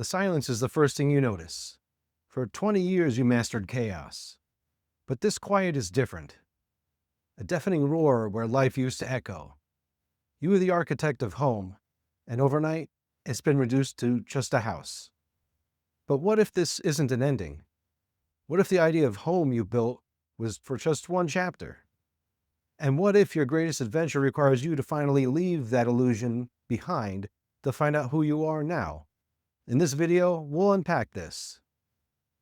The silence is the first thing you notice. For 20 years, you mastered chaos. But this quiet is different. A deafening roar where life used to echo. You are the architect of home, and overnight, it's been reduced to just a house. But what if this isn't an ending? What if the idea of home you built was for just one chapter? And what if your greatest adventure requires you to finally leave that illusion behind to find out who you are now? In this video, we'll unpack this.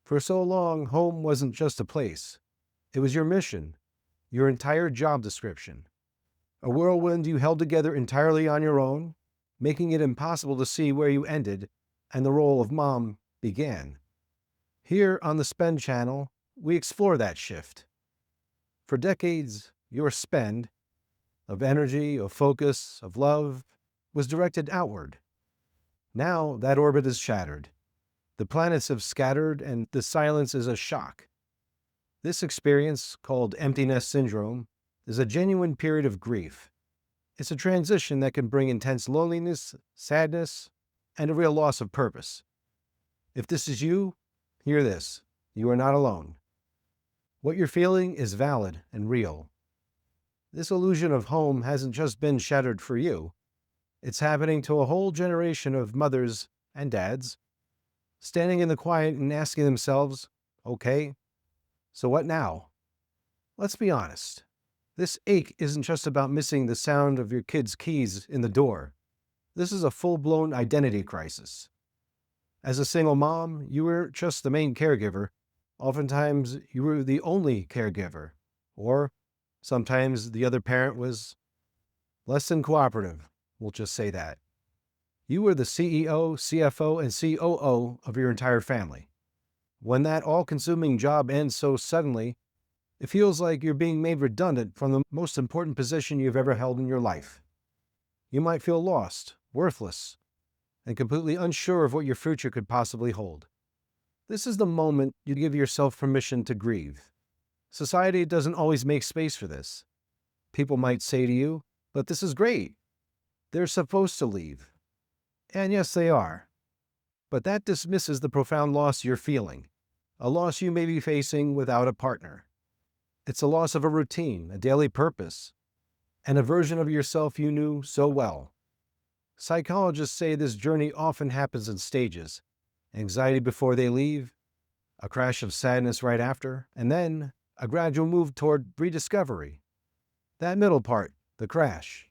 For so long, home wasn't just a place. It was your mission, your entire job description. A whirlwind you held together entirely on your own, making it impossible to see where you ended and the role of mom began. Here on the Spend channel, we explore that shift. For decades, your spend of energy, of focus, of love was directed outward. Now that orbit is shattered. The planets have scattered and the silence is a shock. This experience, called empty nest syndrome, is a genuine period of grief. It's a transition that can bring intense loneliness, sadness, and a real loss of purpose. If this is you, hear this. You are not alone. What you're feeling is valid and real. This illusion of home hasn't just been shattered for you. It's happening to a whole generation of mothers and dads, standing in the quiet and asking themselves, okay, so what now? Let's be honest. This ache isn't just about missing the sound of your kid's keys in the door. This is a full-blown identity crisis. As a single mom, you were just the main caregiver. Oftentimes, you were the only caregiver. Or sometimes the other parent was less than cooperative. We'll just say that. You were the CEO, CFO, and COO of your entire family. When that all-consuming job ends so suddenly, it feels like you're being made redundant from the most important position you've ever held in your life. You might feel lost, worthless, and completely unsure of what your future could possibly hold. This is the moment you give yourself permission to grieve. Society doesn't always make space for this. People might say to you, but this is great. They're supposed to leave. And yes, they are. But that dismisses the profound loss you're feeling, a loss you may be facing without a partner. It's a loss of a routine, a daily purpose, and a version of yourself you knew so well. Psychologists say this journey often happens in stages: anxiety before they leave, a crash of sadness right after, and then a gradual move toward rediscovery. That middle part, the crash,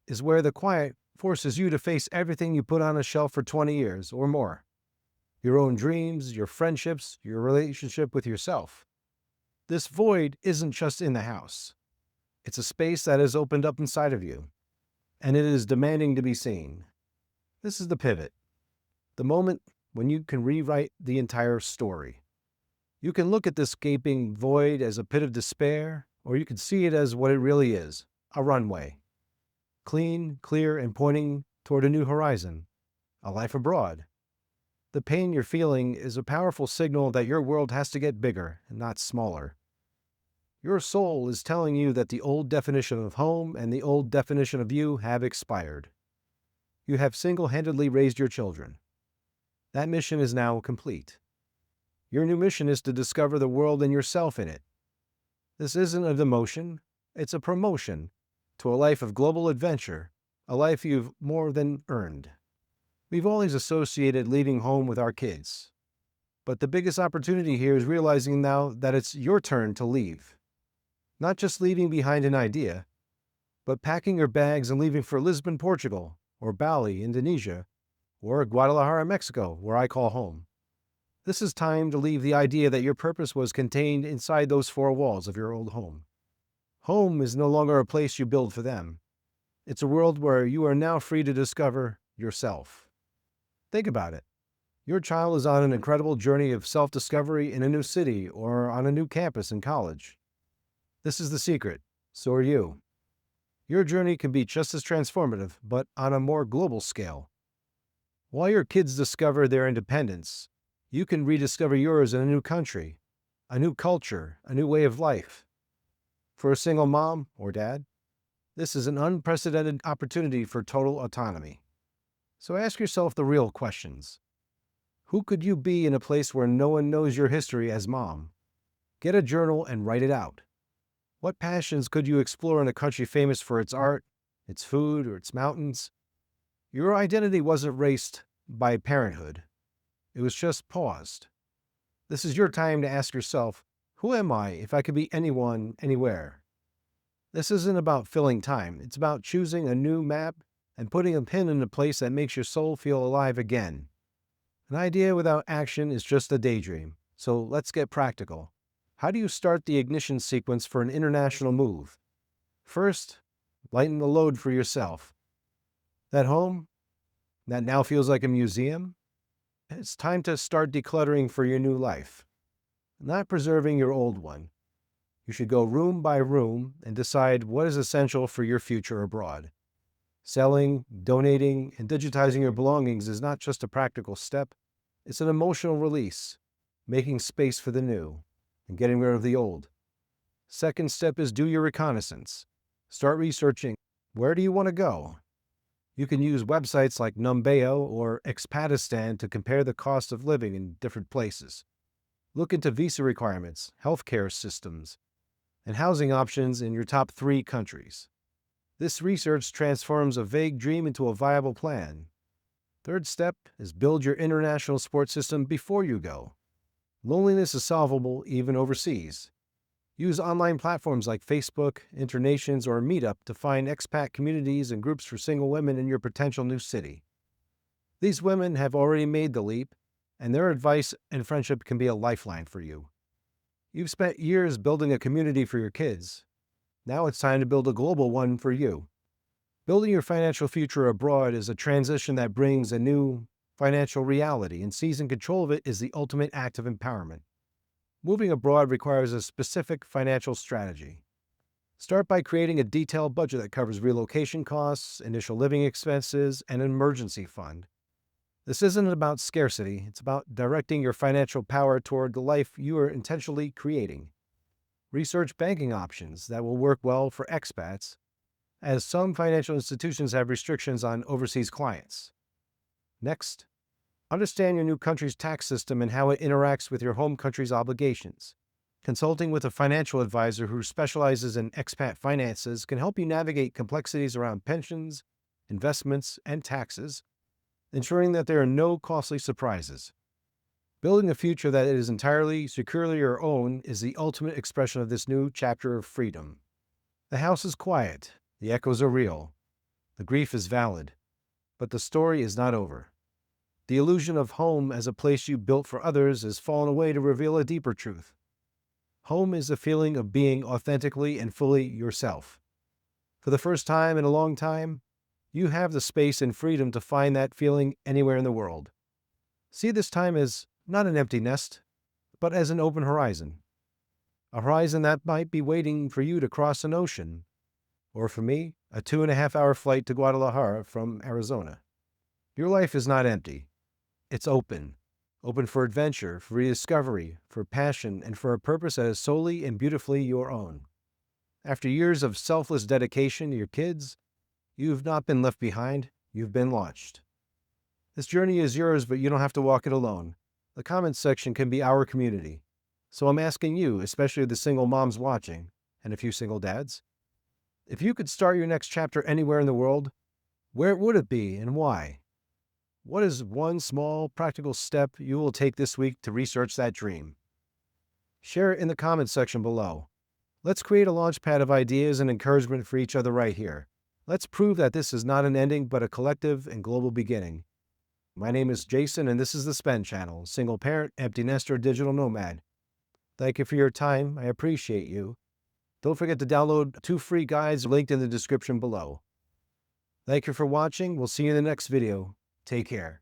is where the quiet forces you to face everything you put on a shelf for 20 years or more. Your own dreams, your friendships, your relationship with yourself. This void isn't just in the house. It's a space that has opened up inside of you, and it is demanding to be seen. This is the pivot, the moment when you can rewrite the entire story. You can look at this gaping void as a pit of despair, or you can see it as what it really is, a runway. Clean, clear, and pointing toward a new horizon, a life abroad. The pain you're feeling is a powerful signal that your world has to get bigger and not smaller. Your soul is telling you that the old definition of home and the old definition of you have expired. You have single-handedly raised your children. That mission is now complete. Your new mission is to discover the world and yourself in it. This isn't a demotion, it's a promotion to a life of global adventure, a life you've more than earned. We've always associated leaving home with our kids. But the biggest opportunity here is realizing now that it's your turn to leave. Not just leaving behind an idea, but packing your bags and leaving for Lisbon, Portugal, or Bali, Indonesia, or Guadalajara, Mexico, where I call home. This is time to leave the idea that your purpose was contained inside those four walls of your old home. Home is no longer a place you build for them. It's a world where you are now free to discover yourself. Think about it. Your child is on an incredible journey of self-discovery in a new city or on a new campus in college. This is the secret. So are you. Your journey can be just as transformative, but on a more global scale. While your kids discover their independence, you can rediscover yours in a new country, a new culture, a new way of life. For a single mom or dad, this is an unprecedented opportunity for total autonomy. So ask yourself the real questions. Who could you be in a place where no one knows your history as mom? Get a journal and write it out. What passions could you explore in a country famous for its art, its food, or its mountains? Your identity wasn't raced by parenthood. It was just paused. This is your time to ask yourself, who am I if I could be anyone, anywhere? This isn't about filling time. It's about choosing a new map and putting a pin in a place that makes your soul feel alive again. An idea without action is just a daydream. So let's get practical. How do you start the ignition sequence for an international move? First, lighten the load for yourself. That home that now feels like a museum? It's time to start decluttering for your new life, not preserving your old one. You should go room by room and decide what is essential for your future abroad. Selling, donating, and digitizing your belongings is not just a practical step, it's an emotional release, making space for the new and getting rid of the old. Second step is do your reconnaissance. Start researching, where do you want to go? You can use websites like Numbeo or Expatistan to compare the cost of living in different places. Look into visa requirements, healthcare systems, and housing options in your top 3 countries. This research transforms a vague dream into a viable plan. Third step is build your international support system before you go. Loneliness is solvable even overseas. Use online platforms like Facebook, Internations, or Meetup to find expat communities and groups for single women in your potential new city. These women have already made the leap, and their advice and friendship can be a lifeline for you. You've spent years building a community for your kids. Now it's time to build a global one for you. Building your financial future abroad is a transition that brings a new financial reality, and seizing control of it is the ultimate act of empowerment. Moving abroad requires a specific financial strategy. Start by creating a detailed budget that covers relocation costs, initial living expenses, and an emergency fund. This isn't about scarcity, it's about directing your financial power toward the life you are intentionally creating. Research banking options that will work well for expats, as some financial institutions have restrictions on overseas clients. Next, understand your new country's tax system and how it interacts with your home country's obligations. Consulting with a financial advisor who specializes in expat finances can help you navigate complexities around pensions, investments, and taxes, ensuring that there are no costly surprises. Building a future that is entirely, securely your own is the ultimate expression of this new chapter of freedom. The house is quiet, the echoes are real, the grief is valid, but the story is not over. The illusion of home as a place you built for others has fallen away to reveal a deeper truth. Home is the feeling of being authentically and fully yourself. For the first time in a long time, you have the space and freedom to find that feeling anywhere in the world. See this time as not an empty nest, but as an open horizon. A horizon that might be waiting for you to cross an ocean, or for me, a 2.5-hour flight to Guadalajara from Arizona. Your life is not empty. It's open. Open for adventure, for rediscovery, for passion, and for a purpose that is solely and beautifully your own. After years of selfless dedication to your kids, you've not been left behind, you've been launched. This journey is yours, but you don't have to walk it alone. The comments section can be our community. So I'm asking you, especially the single moms watching, and a few single dads, if you could start your next chapter anywhere in the world, where would it be and why? What is one small, practical step you will take this week to research that dream? Share it in the comments section below. Let's create a launchpad of ideas and encouragement for each other right here. Let's prove that this is not an ending, but a collective and global beginning. My name is Jason, and this is the Spend Channel, single parent, empty nester, digital nomad. Thank you for your time. I appreciate you. Don't forget to download 2 free guides linked in the description below. Thank you for watching. We'll see you in the next video. Take care.